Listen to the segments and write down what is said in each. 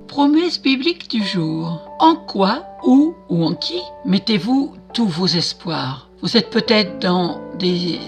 Promesse biblique du jour. En quoi, où ou en qui mettez-vous tous vos espoirs ? Vous êtes peut-être dans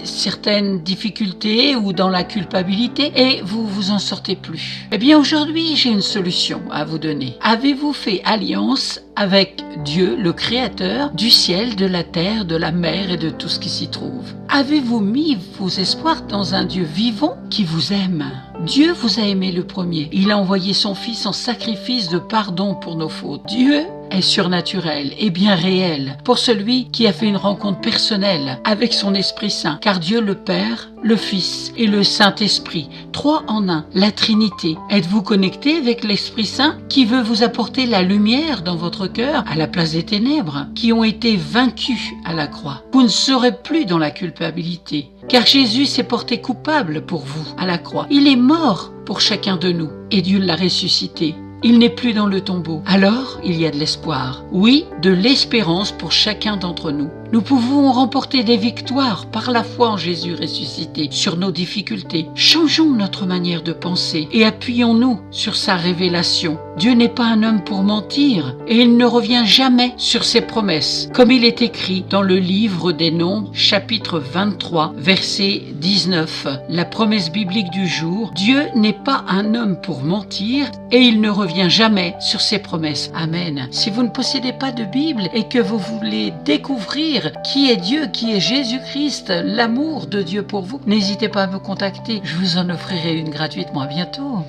certaines difficultés ou dans la culpabilité et vous vous en sortez plus. Eh bien aujourd'hui, j'ai une solution à vous donner. Avez-vous fait alliance avec Dieu, le Créateur du ciel, de la terre, de la mer et de tout ce qui s'y trouve? Avez-vous mis vos espoirs dans un Dieu vivant qui vous aime? Dieu vous a aimé le premier. Il a envoyé son Fils en sacrifice de pardon pour nos fautes. Dieu est surnaturel et bien réel pour celui qui a fait une rencontre personnelle avec son Esprit Saint, car Dieu le Père, le Fils et le Saint-Esprit, trois en un, la Trinité. Êtes-vous connecté avec l'Esprit Saint qui veut vous apporter la lumière dans votre cœur à la place des ténèbres qui ont été vaincues à la croix? Vous ne serez plus dans la culpabilité, car Jésus s'est porté coupable pour vous à la croix. Il est mort pour chacun de nous et Dieu l'a ressuscité. Il n'est plus dans le tombeau. Alors, il y a de l'espoir. Oui, de l'espérance pour chacun d'entre nous. Nous pouvons remporter des victoires par la foi en Jésus ressuscité sur nos difficultés. Changeons notre manière de penser et appuyons-nous sur sa révélation. Dieu n'est pas un homme pour mentir et il ne revient jamais sur ses promesses. Comme il est écrit dans le livre des Nombres, chapitre 23, verset 19. La promesse biblique du jour, Dieu n'est pas un homme pour mentir et il ne revient jamais sur ses promesses. Amen. Si vous ne possédez pas de Bible et que vous voulez découvrir qui est Dieu, qui est Jésus-Christ, l'amour de Dieu pour vous, n'hésitez pas à me contacter. Je vous en offrirai une gratuitement. À bientôt.